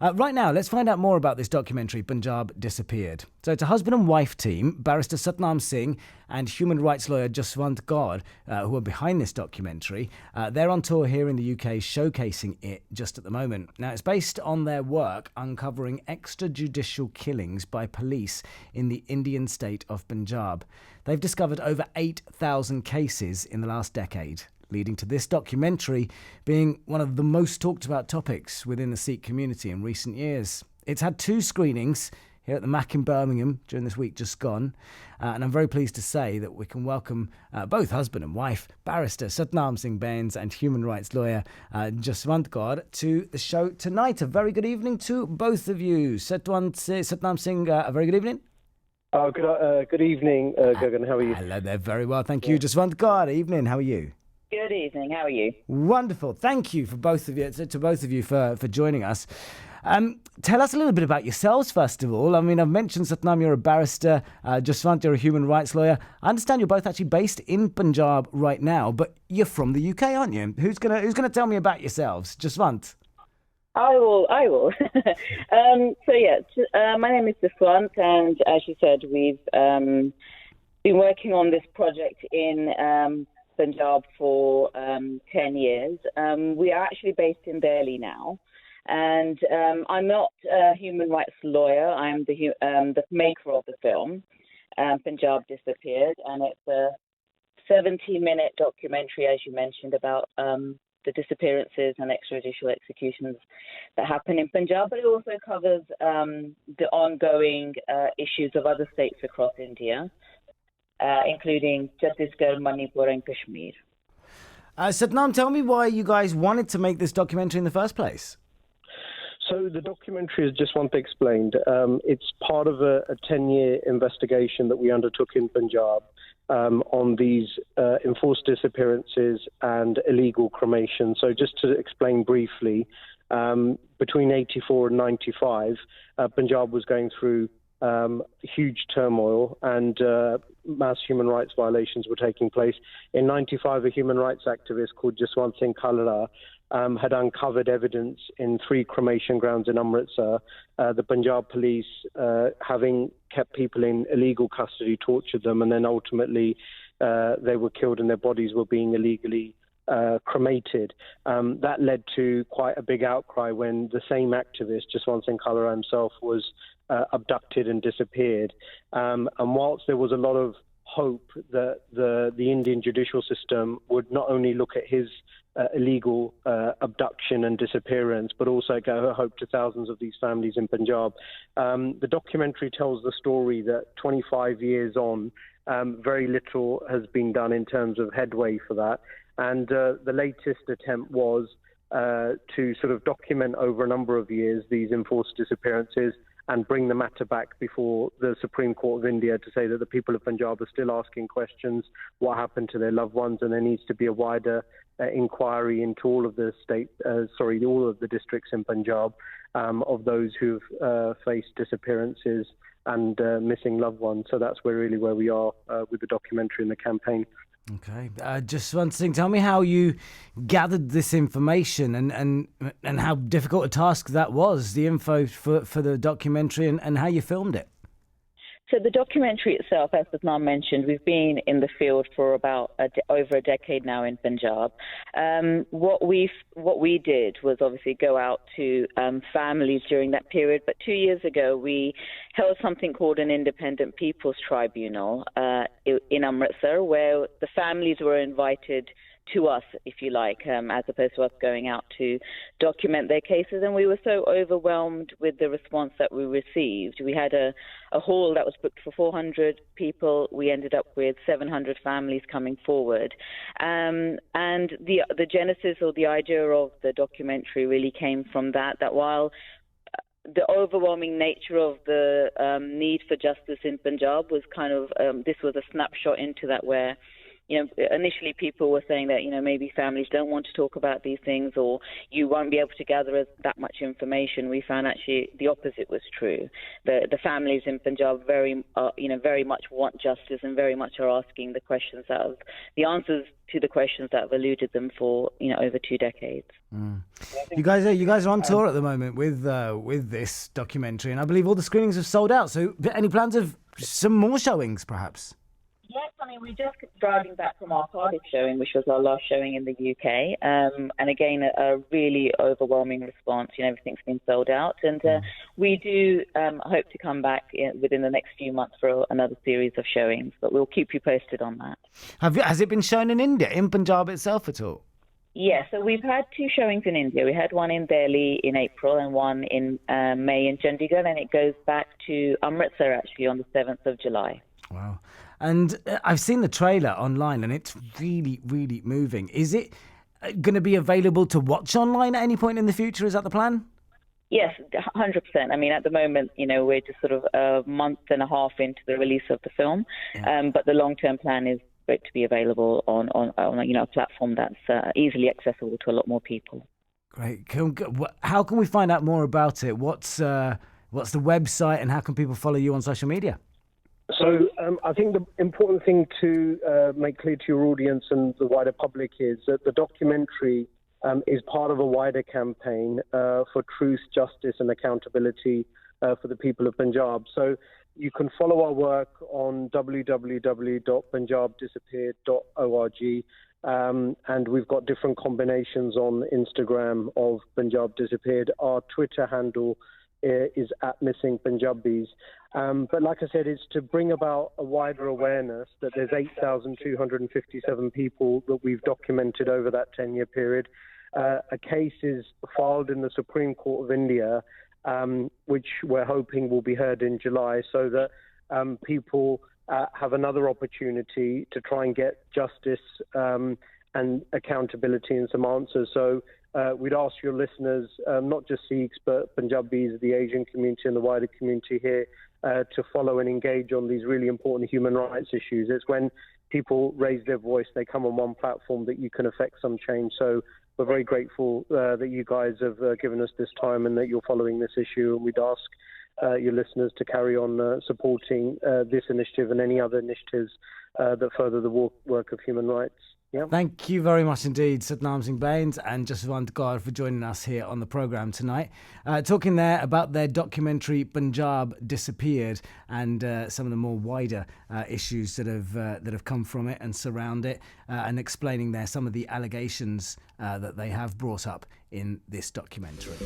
Right now, let's find out more about this documentary, Punjab Disappeared. So it's a husband and wife team, barrister Satnam Singh and human rights lawyer Jaswant Kaur, who are behind this documentary. They're on tour here in the UK, showcasing it just at the moment. Now, it's based on their work uncovering extrajudicial killings by police in the Indian state of Punjab. They've discovered over 8,000 cases in the last decade, leading to this documentary being one of the most talked about topics within the Sikh community in recent years. It's had 2 screenings here at the Mac in Birmingham during this week just gone, and I'm very pleased to say that we can welcome both husband and wife, barrister Satnam Singh Bains and human rights lawyer Jaswant Kaur, to the show tonight. A very good evening to both of you. Satnam Singh, a very good evening. Good evening, Gagan. How are you? Hello there, very well, thank you. Jaswant Kaur, evening, how are you? Good evening. How are you? Wonderful. Thank you for both of you for joining us. Tell us a little bit about yourselves, first of all. I mean, I've mentioned, Satnam, you're a barrister. Jaswant, you're a human rights lawyer. I understand you're both actually based in Punjab right now, but you're from the UK, aren't you? Who's gonna tell me about yourselves? Jaswant. I will. My name is Jaswant, and as you said, we've been working on this project in Punjab for 10 years. We are actually based in Delhi now, and I'm not a human rights lawyer. I'm the maker of the film, Punjab Disappeared, and it's a 70-minute documentary, as you mentioned, about the disappearances and extrajudicial executions that happen in Punjab, but it also covers the ongoing issues of other states across India, including Chhattisgarh, Manipur and Kashmir. Satnam, tell me why you guys wanted to make this documentary in the first place. So the documentary, as Jaswant explained, it's part of a 10-year investigation that we undertook in Punjab on these enforced disappearances and illegal cremation. So just to explain briefly, between 84 and 95, Punjab was going through huge turmoil and mass human rights violations were taking place. In 95, a human rights activist called Jaswant Singh Khalra had uncovered evidence in 3 cremation grounds in Amritsar. The Punjab Police, having kept people in illegal custody, tortured them, and then ultimately they were killed and their bodies were being illegally cremated. That led to quite a big outcry when the same activist, Jaswant Singh Khalra himself, was abducted and disappeared. And whilst there was a lot of hope that the Indian judicial system would not only look at his illegal abduction and disappearance, but also give hope to thousands of these families in Punjab, the documentary tells the story that 25 years on, very little has been done in terms of headway for that. And the latest attempt was to sort of document over a number of years these enforced disappearances and bring the matter back before the Supreme Court of India to say that the people of Punjab are still asking questions, what happened to their loved ones, and there needs to be a wider inquiry into all of the all of the districts in Punjab of those who've faced disappearances and missing loved ones. So that's where we are with the documentary and the campaign. Okay, just one thing. Tell me how you gathered this information and how difficult a task that was. The info for the documentary and how you filmed it. So the documentary itself, as Satnam mentioned, we've been in the field for about over a decade now in Punjab. What we did was obviously go out to families during that period. But 2 years ago, we held something called an Independent People's Tribunal in Amritsar, where the families were invited to us, if you like, as opposed to us going out to document their cases. And we were so overwhelmed with the response that we received. We had a hall that was booked for 400 people. We ended up with 700 families coming forward. And the genesis or the idea of the documentary really came from that while the overwhelming nature of the need for justice in Punjab was kind of, this was a snapshot into that, where initially people were saying that, maybe families don't want to talk about these things, or you won't be able to gather that much information. We found actually the opposite was true. The families in Punjab very much want justice and very much are asking the answers to the questions that have eluded them for over 2 decades. You guys are on tour at the moment with this documentary, and I believe all the screenings have sold out. So, any plans of some more showings, perhaps? Yes, we're just driving back from our Cardiff showing, which was our last showing in the UK. And again, a really overwhelming response. Everything's been sold out. And we do hope to come back within the next few months for another series of showings. But we'll keep you posted on that. Has it been shown in India, in Punjab itself at all? Yes, so we've had 2 showings in India. We had one in Delhi in April and one in May in Chandigarh. And it goes back to Amritsar, actually, on the 7th of July. Wow. And I've seen the trailer online, and it's really, really moving. Is it going to be available to watch online at any point in the future? Is that the plan? Yes, 100%. At the moment, we're just sort of a month and a half into the release of the film. Yeah. But the long-term plan is for it to be available on a platform that's easily accessible to a lot more people. Great. How can we find out more about it? What's the website, and how can people follow you on social media? So I think the important thing to make clear to your audience and the wider public is that the documentary is part of a wider campaign for truth, justice and accountability for the people of Punjab. So you can follow our work on www.punjabdisappeared.org, and we've got different combinations on Instagram of Punjab Disappeared. Our Twitter handle is @MissingPunjabis. But like I said, it's to bring about a wider awareness that there's 8,257 people that we've documented over that 10-year period. A case is filed in the Supreme Court of India, which we're hoping will be heard in July, so that people have another opportunity to try and get justice and accountability and some answers. So we'd ask your listeners, not just Sikhs, but Punjabis, the Asian community and the wider community here, to follow and engage on these really important human rights issues. It's when people raise their voice, they come on one platform, that you can affect some change. So we're very grateful that you guys have given us this time and that you're following this issue. And we'd ask your listeners to carry on supporting this initiative and any other initiatives that further the work of human rights. Yeah. Thank you very much indeed, Satnam Singh Bains and Jaswant Kaur, for joining us here on the programme tonight. Talking there about their documentary Punjab Disappeared and some of the more wider issues that have come from it and surround it, and explaining there some of the allegations that they have brought up in this documentary.